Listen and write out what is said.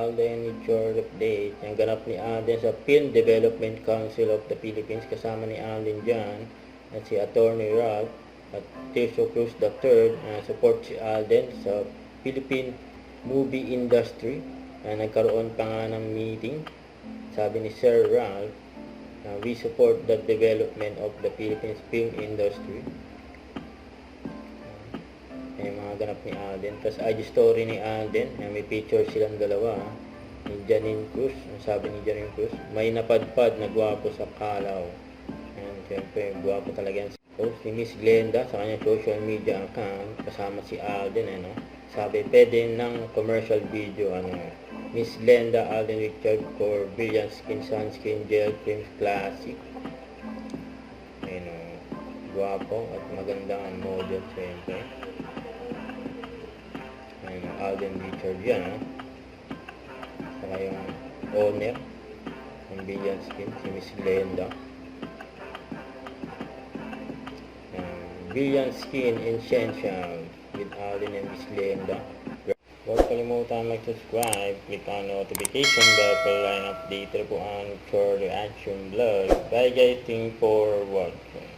Alden with your update. Yung ganap ni Alden sa Film Development Council of the Philippines. Kasama ni Alden dyan at si Attorney Ralph at Tirso Cruz III. Support si Alden sa Philippine movie industry. Nagkaroon pa nga ng meeting. Sabi ni Sir Ralph, we support the development of the Philippines film industry. Yung mga ganap ni Alden. Tapos IG story ni Alden. May picture silang dalawa. Ni Janine Cruz. Sabi ni Janine Cruz, may napadpad na gwapo sa Kalaw. Ayan, siyempre, gwapo talaga yan. So, si Miss Glenda sa kanyang social media account. Kasama si Alden. Ano? Sabi, pwede ng commercial video. Miss Glenda Alden Richard for Brilliant Skin Sunscreen Gel Cream Classic. Ayun, gwapo at magandang model siyempre. Alden Richard yan, saka yung owner ng Brilliant Skin, si Miss Glenda. Brilliant Skin Essential with Alden and Miss Glenda. Huwag kalimutan mag-subscribe, click on notification bell para line update po ang for reaction vlog. Bye guys, thank for watching.